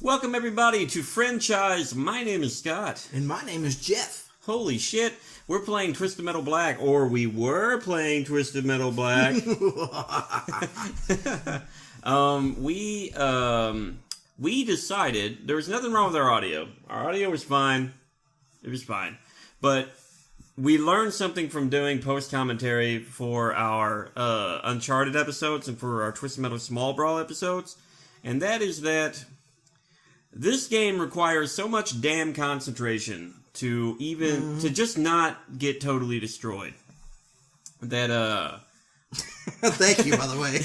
Welcome everybody to Franchise. My name is Scott. And my name is Jeff. Holy shit, we're playing Twisted Metal Black, or we were playing Twisted Metal Black. We decided there was nothing wrong with our audio. Our audio was fine. It was fine. But we learned something from doing post-commentary for our Uncharted episodes and for our Twisted Metal Small Brawl episodes. And that is that this game requires so much damn concentration to even, to just not get totally destroyed. That, Thank you, by the way.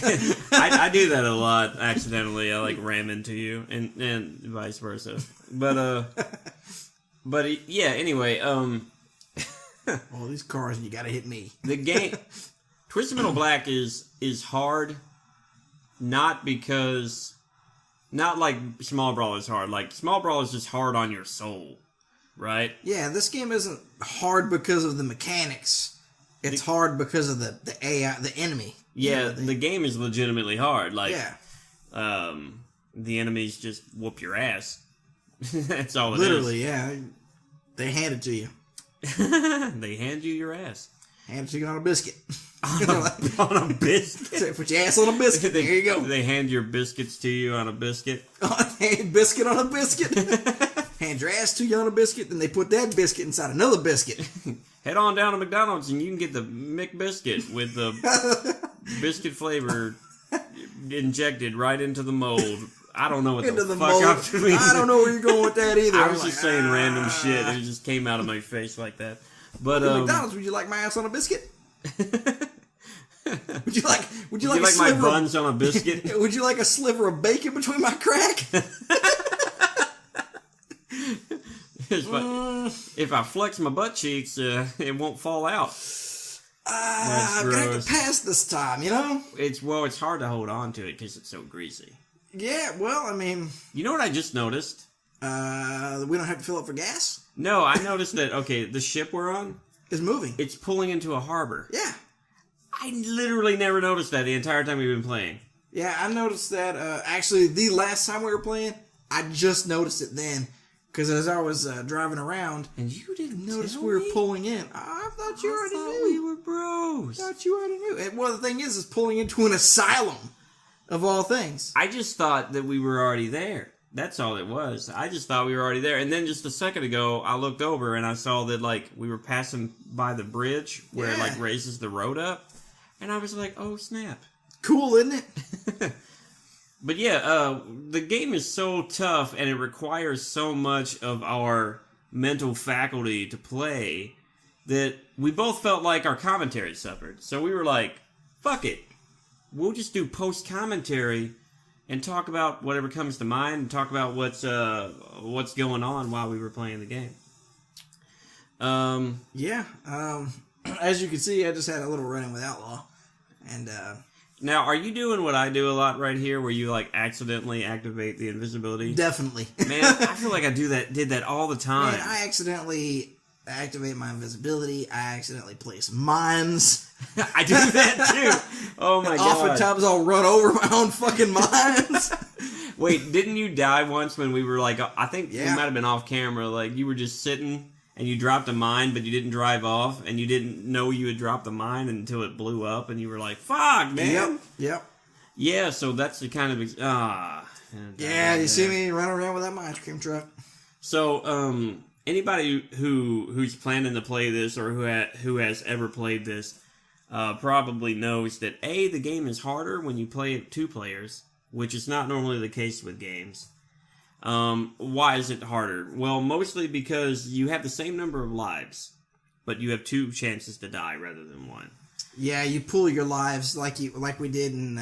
I do that a lot, accidentally. I, ram into you, and vice versa. But yeah, anyway, all these cars, and you gotta hit me. The game, Twisted Metal Black is hard, not like Small Brawl is hard. Like, Small Brawl is just hard on your soul, right? Yeah, this game isn't hard because of the mechanics. It's hard because of the AI, the enemy. Yeah, the game is legitimately hard. Like, yeah. The enemies just whoop your ass. That's all it Literally, is. yeah. They hand it to you. They hand you your ass. Hand it to you on a biscuit. On a biscuit? So put your ass on a biscuit. There you go. They hand your biscuits to you on a biscuit. Hand biscuit on a biscuit. Hand your ass to you on a biscuit, then they put that biscuit inside another biscuit. Head on down to McDonald's and you can get the McBiscuit with the biscuit flavor injected right into the mold. I don't know what the fuck mold. I'm doing. I don't know where you're going with that either. I was just saying random shit. It just came out of my face like that. But McDonald's, would you like my ass on a biscuit? Would you like my buns on a biscuit? Would you like a sliver of bacon between my crack? If I flex my butt cheeks, it won't fall out. I'm gonna have to pass this time, you know? It's hard to hold on to it because it's so greasy. Yeah, well, I mean... You know what I just noticed? We don't have to fill up for gas? No, I noticed that, okay, the ship we're on... is moving. It's pulling into a harbor. Yeah. I literally never noticed that the entire time we've been playing. Yeah, I noticed that, actually, the last time we were playing, I just noticed it then. Because as I was driving around... And you didn't notice we were pulling in. I thought you already knew. We were bros. I thought you already knew. And, well, the thing is pulling into an asylum, of all things. I just thought that we were already there. That's all it was. I just thought we were already there. And then just a second ago, I looked over and I saw that, we were passing by the bridge where it, raises the road up. And I was like, oh, snap. Cool, isn't it? But yeah, the game is so tough and it requires so much of our mental faculty to play that we both felt like our commentary suffered. So we were like, fuck it. We'll just do post-commentary and talk about whatever comes to mind and talk about what's going on while we were playing the game. As you can see, I just had a little run-in with Outlaw. And, Now, are you doing what I do a lot right here, where you accidentally activate the invisibility? Definitely. Man, I feel like did that all the time. Man, I accidentally activate my invisibility. I accidentally place mines. I do that too. Oh my god. Oftentimes I'll run over my own fucking mines. Wait, didn't you die once when we were I think we might have been off camera, you were just sitting and you dropped a mine, but you didn't drive off, and you didn't know you had dropped the mine until it blew up, and you were like, fuck, man. Yep. Yeah, so that's the kind of... Yeah, you see me running around with that ice cream truck. So, anybody who's planning to play this, or who has ever played this, probably knows that, A, the game is harder when you play it 2 players, which is not normally the case with games. Why is it harder? Well, mostly because you have the same number of lives, but you have 2 chances to die rather than 1. Yeah, you pool your lives like we did in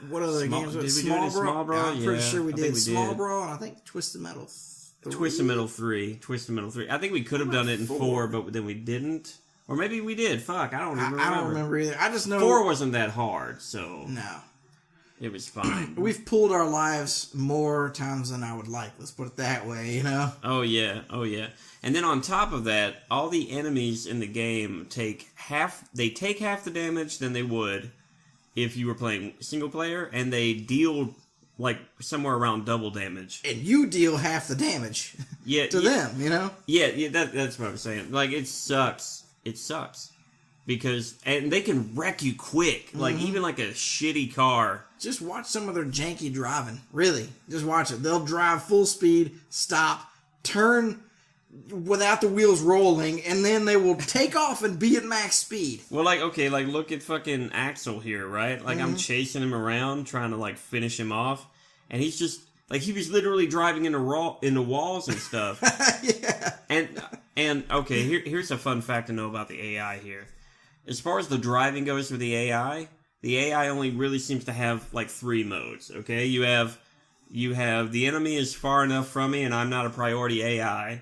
what other games? Did we do it in Small Brawl? I'm pretty sure we did Small Brawl, and I think Twisted Metal 3. Twisted Metal 3. I think we could have done it in 4, but then we didn't. Or maybe we did. Fuck, I don't remember. I don't remember either. I just know 4 wasn't that hard, so... No. It was fine. We've pulled our lives more times than I would like. Let's put it that way, you know? Oh, yeah. And then on top of that, all the enemies in the game take half the damage than they would if you were playing single player, and they deal like somewhere around double damage. And you deal half the damage to them, you know? Yeah, that's what I'm saying. Like, it sucks. It sucks. And they can wreck you quick. Like, even like a shitty car. Just watch some of their janky driving. Really. Just watch it. They'll drive full speed, stop, turn without the wheels rolling, and then they will take off and be at max speed. Well, like, okay, like, look at fucking Axel here, right? Like, I'm chasing him around, trying to, like, finish him off, and he's just, like, he was literally driving into walls and stuff. Yeah. And okay, here's a fun fact to know about the AI here. As far as the driving goes with the AI only really seems to have, like, 3 modes, okay? You have the enemy is far enough from me, and I'm not a priority AI.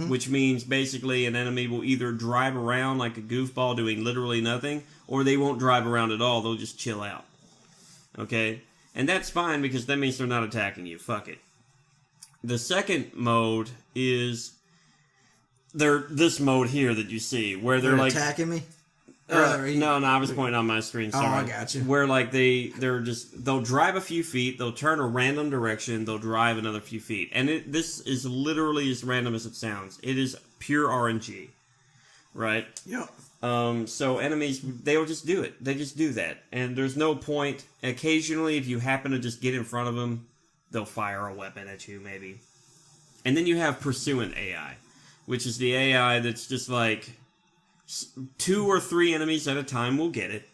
Which means basically an enemy will either drive around like a goofball doing literally nothing, or they won't drive around at all. They'll just chill out. Okay? And that's fine because that means they're not attacking you. Fuck it. The second mode is this mode here that you see, where they're like attacking me. No, I was pointing on my screen. Sorry. Oh, I got you. Where like they'll drive a few feet, they'll turn a random direction, they'll drive another few feet, and this is literally as random as it sounds. It is pure RNG, right? Yep. So enemies, they'll just do it. They just do that, and there's no point. Occasionally, if you happen to just get in front of them, they'll fire a weapon at you, maybe. And then you have pursuant AI, which is the AI that's just like 2 or 3 enemies at a time will get it,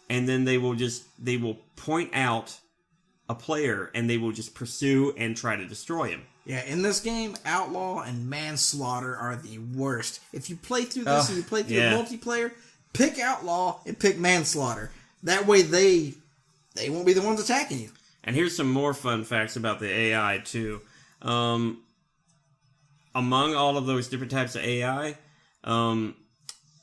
and then they will point out a player and they will just pursue and try to destroy him. Yeah, in this game, Outlaw and Manslaughter are the worst. If you play through this and you play through the multiplayer, pick Outlaw and pick Manslaughter. That way they won't be the ones attacking you. And here's some more fun facts about the AI too. Among all of those different types of AI,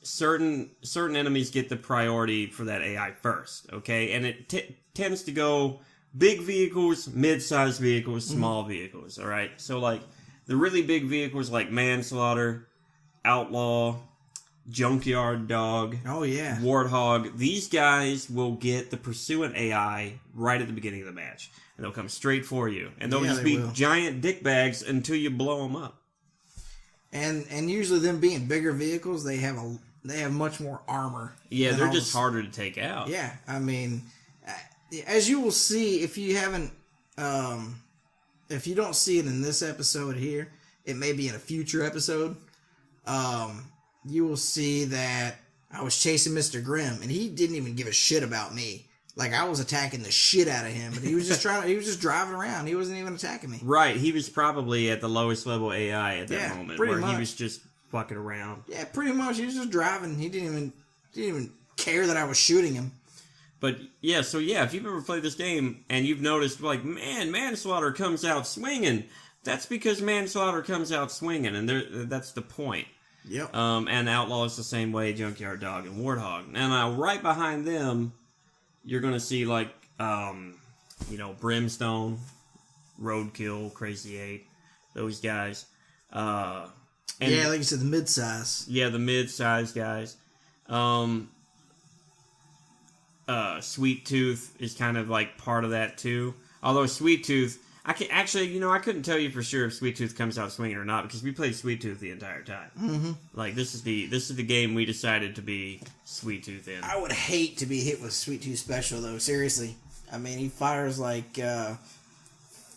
certain enemies get the priority for that AI first, okay? And it tends to go big vehicles, mid-sized vehicles, small vehicles, all right? So, like, the really big vehicles like Manslaughter, Outlaw, Junkyard Dog, Warthog, these guys will get the pursuant AI right at the beginning of the match. And they'll come straight for you. And they'll just be giant dick bags until you blow them up. And usually them being bigger vehicles, they have much more armor. Yeah, they're just harder to take out. Yeah, I mean, as you will see, if you haven't, if you don't see it in this episode here, it may be in a future episode. You will see that I was chasing Mr. Grimm, and he didn't even give a shit about me. Like, I was attacking the shit out of him, but he was just he was just driving around. He wasn't even attacking me. Right, he was probably at the lowest level AI at that moment, where much. he was just fucking around. Yeah, pretty much. He was just driving. He didn't even care that I was shooting him. But yeah, so yeah, if you've ever played this game and you've noticed, like, man, Manslaughter comes out swinging, that's because Manslaughter comes out swinging, and that's the point. Yep. And Outlaw is the same way, Junkyard Dog and Warthog. Now, right behind them, you're going to see, like, Brimstone, Roadkill, Crazy 8, those guys. And, yeah, like you said, the mid-size. Yeah, the mid-size guys. Sweet Tooth is kind of, like, part of that, too. Although Sweet Tooth, I couldn't tell you for sure if Sweet Tooth comes out swinging or not, because we played Sweet Tooth the entire time. Mm-hmm. Like, this is the game we decided to be Sweet Tooth in. I would hate to be hit with Sweet Tooth Special, though, seriously. I mean, he fires, like,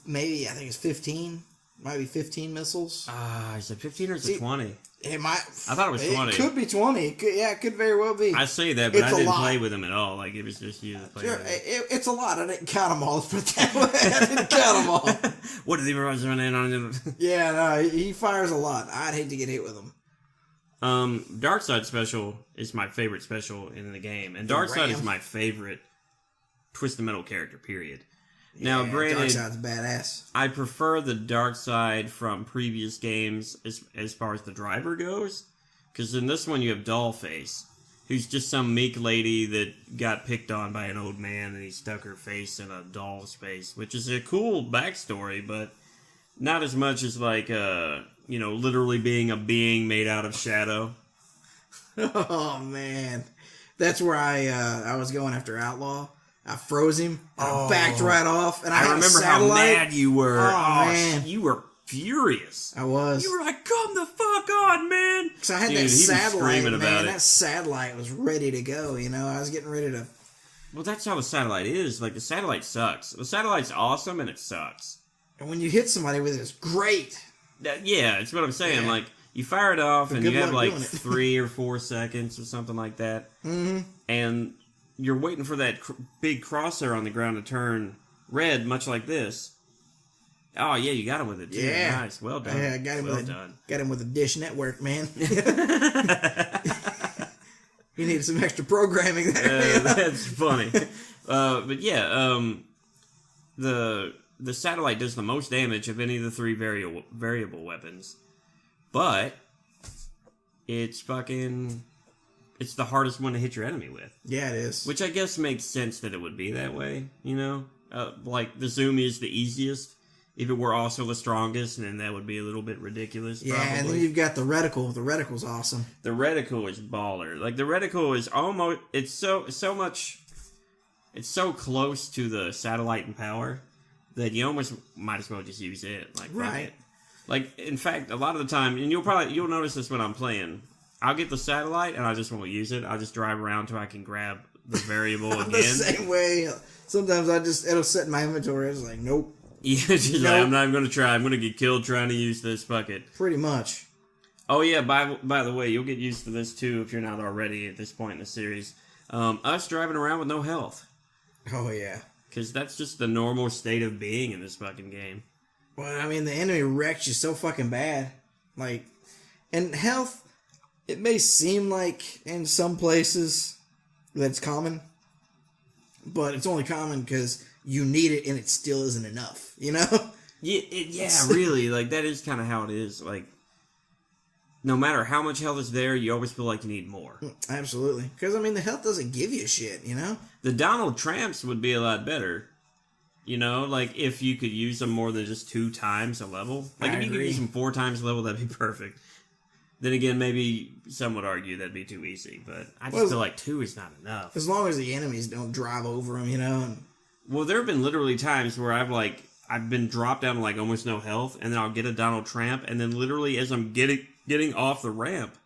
maybe, I think it's 15. Might be 15 missiles. Is it 15 or is it 20? It might. I thought it was 20. It could be 20. It could very well be. I say that, but I didn't play with him at all. Like, it was just you that played with him. It's a lot. I didn't count them all. Let's put it that way. I didn't count them all. What did he run in on him? Yeah, no, he fires a lot. I'd hate to get hit with him. Dark Side Special is my favorite special in the game. And Dark Side is my favorite Twisted Metal character, period. Now, granted, Dark Side's badass. I prefer the Dark Side from previous games as far as the driver goes. Because in this one, you have Dollface, who's just some meek lady that got picked on by an old man, and he stuck her face in a doll's face, which is a cool backstory, but not as much as, like, literally being a being made out of shadow. Oh, man. That's where I was going after Outlaw. I froze him. And I backed right off. And I remember how mad you were. Oh, man. You were furious. I was. You were like, come the fuck on, man. Because I had that satellite, man. That satellite was ready to go, you know. I was getting ready to... Well, that's how the satellite is. Like, the satellite sucks. The satellite's awesome, and it sucks. And when you hit somebody with it, it's great. Yeah, it's what I'm saying. Yeah. Like, you fire it off, and you have, like, 3 or 4 seconds or something like that. Mm-hmm. And you're waiting for that big crosshair on the ground to turn red, much like this. Oh, yeah, you got him with it, too. Yeah. Nice. Well done. Yeah, I got him got him with a Dish Network, man. He needed some extra programming there. That's funny. But yeah, the satellite does the most damage of any of the 3 variable weapons. But it's the hardest one to hit your enemy with. Yeah, it is. Which I guess makes sense that it would be that way, you know? Like, the zoom is the easiest. If it were also the strongest, then that would be a little bit ridiculous. Yeah, probably. and then you've got the reticle. The reticle's awesome. The reticle is baller. Like, the reticle is almost... It's so much... It's so close to the satellite in power that you almost might as well just use it. Like, right. Like, in fact, a lot of the time, and you'll notice this when I'm playing, I'll get the satellite and I just won't use it. I'll just drive around till I can grab the variable again. The same way. Sometimes it'll set in my inventory. I was like, nope. Yeah, just nope. like, I'm not even going to try. I'm going to get killed trying to use this bucket. Pretty much. Oh, yeah, by the way, you'll get used to this, too, if you're not already at this point in the series. Us driving around with no health. Oh, yeah. Because that's just the normal state of being in this fucking game. Well, I mean, the enemy wrecks you so fucking bad. Like, and health, it may seem like in some places that's common, but it's only common because you need it and it still isn't enough, you know? Yeah, really. Like, that is kind of how it is. Like, no matter how much health is there, you always feel like you need more. Absolutely. Because, I mean, the health doesn't give you shit, you know? The Donald Tramps would be a lot better. You know, like, if you could use them more than just 2 times a level. Like, if you could use them 4 times a level, that'd be perfect. Then again, maybe some would argue that'd be too easy. But I just feel like 2 is not enough. As long as the enemies don't drive over them, you know? Well, there have been literally times where I've been dropped down to, like, almost no health, and then I'll get a Donald Tramp, and then literally as I'm getting off the ramp,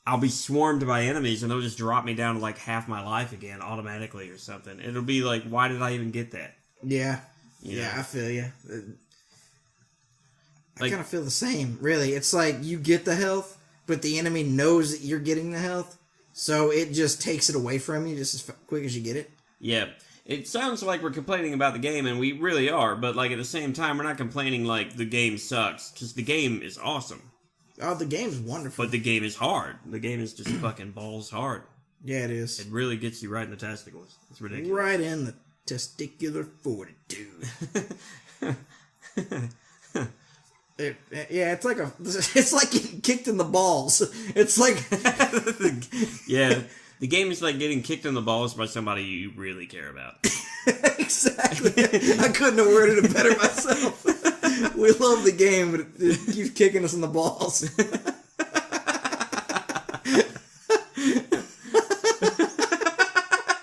I'll be swarmed by enemies, and they'll just drop me down to, like, half my life again automatically or something. It'll be like, why did I even get that? Yeah. Yeah, I feel you. I kind of feel the same, really. It's like you get the health, but the enemy knows that you're getting the health, so it just takes it away from you just as quick as you get it. Yeah. It sounds like we're complaining about the game, and we really are, but, like, at the same time, we're not complaining like the game sucks, because the game is awesome. Oh, the game's wonderful. But the game is hard. The game is just fucking balls hard. Yeah, it is. It really gets you right in the testicles. It's ridiculous. Right in the testicular fortitude. It's like getting kicked in the balls. It's like yeah, the game is like getting kicked in the balls by somebody you really care about. Exactly. I couldn't have worded it better myself. We love the game, but it keeps kicking us in the balls.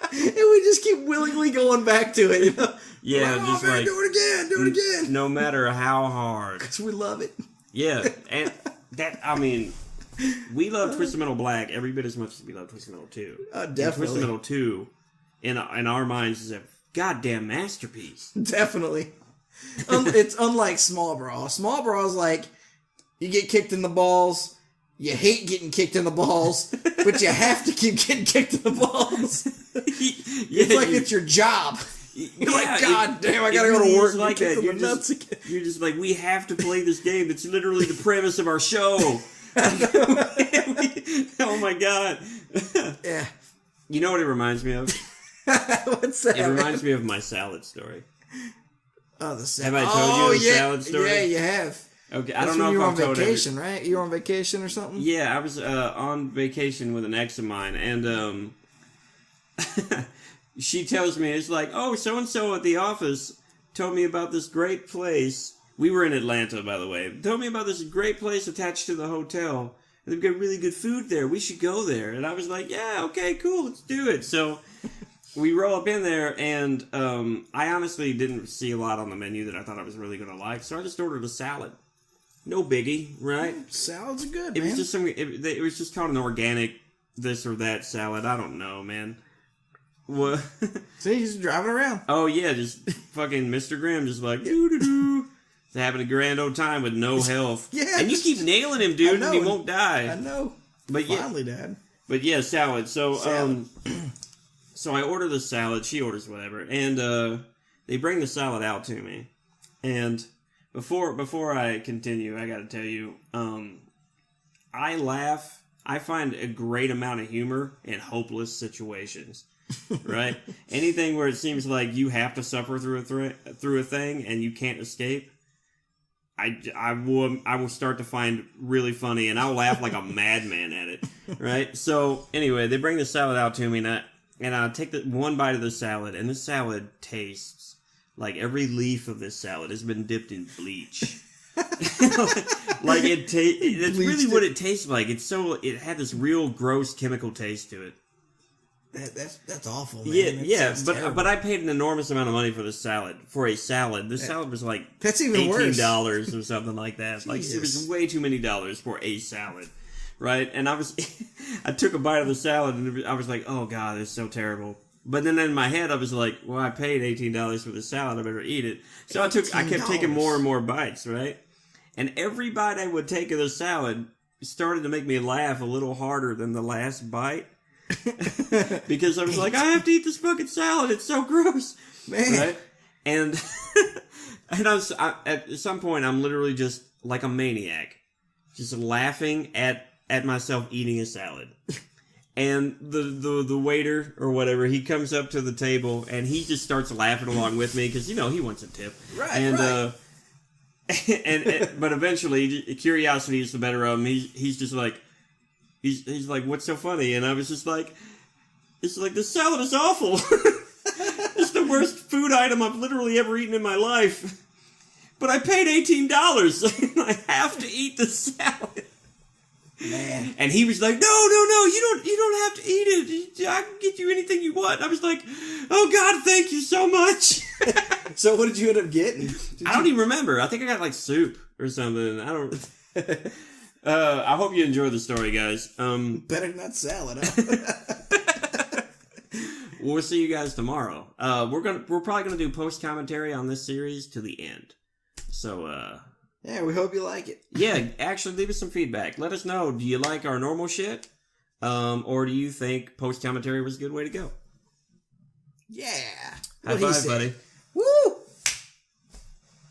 And we just keep willingly going back to it, you know? Yeah, just man, like... do it again! No matter how hard. Because we love it. Yeah, and that, I mean, we love Twisted Metal Black every bit as much as we love Twisted Metal 2. Definitely. And Twisted Metal 2, in our minds, is a goddamn masterpiece. Definitely. It's unlike Small Brawl. Small Brawl is like, you get kicked in the balls, you hate getting kicked in the balls, but you have to keep getting kicked in the balls. It's like it's your job. You're like, God damn, I gotta go to work. Like that. You're just like, we have to play this game. That's literally the premise of our show. Oh my God. Yeah. You know what it reminds me of? What's that? It reminds me of my salad story. Oh, the salad. Have I told you the salad story? Yeah, you have. Okay, That's I don't know if you were on I've told vacation, right? You were on vacation or something? Yeah, I was on vacation with an ex of mine, and she tells me, it's like, oh, so-and-so at the office told me about this great place. We were in Atlanta, by the way. Told me about this great place attached to the hotel. And they've got really good food there. We should go there. And I was like, yeah, okay, cool, let's do it. So we roll up in there, and I honestly didn't see a lot on the menu that I thought I was really going to like, so I just ordered a salad. No biggie, right? Salads are good, It man. was just it was just called an organic this or that salad. I don't know, man. What? See, he's driving around. Oh yeah, just fucking Mr. Grimm, just like doo doo doo, having a grand old time with no health. Yeah, and you keep nailing him, dude, and he won't die. I know. But finally, Dad. But yeah, salad. So so I order the salad. She orders whatever, and they bring the salad out to me. And before I continue, I got to tell you, I laugh. I find a great amount of humor in hopeless situations. Right? Anything where it seems like you have to suffer through a thing and you can't escape, I will start to find really funny, and I'll laugh like a madman at it. Right? So anyway, they bring the salad out to me, and I take one bite of the salad, and the salad tastes like every leaf of this salad has been dipped in bleach. Like it's really what it tastes like. It had this real gross chemical taste to it. That's awful, man. Yeah, but I paid an enormous amount of money for this salad. For a salad, this salad was like that's even worse. $18 or something like that. Like it was way too many dollars for a salad, right? And I took a bite of the salad and I was like, oh god, it's so terrible. But then in my head, I was like, well, I paid $18 for the salad, I better eat it. So I kept taking more and more bites, right? And every bite I would take of the salad started to make me laugh a little harder than the last bite. Because I was like, I have to eat this fucking salad. It's so gross, man. Right? And at some point, I'm literally just like a maniac, just laughing at myself eating a salad. And the waiter or whatever, he comes up to the table and he just starts laughing along with me because he wants a tip, right? And right. But eventually, curiosity is the better of him. He's just like. He's like, what's so funny? And I was just like, it's like, this salad is awful. It's the worst food item I've literally ever eaten in my life. But I paid $18 and I have to eat the salad. Man. And he was like, no, you don't have to eat it. I can get you anything you want. I was like, oh God, thank you so much. So what did you end up getting? I don't even remember. I think I got like soup or something. I don't... I hope you enjoy the story, guys. Better not salad, huh? We'll see you guys tomorrow. We're probably gonna do post commentary on this series to the end. So yeah, we hope you like it. Yeah, actually leave us some feedback. Let us know, do you like our normal shit? Or do you think post commentary was a good way to go? Yeah. High five, buddy.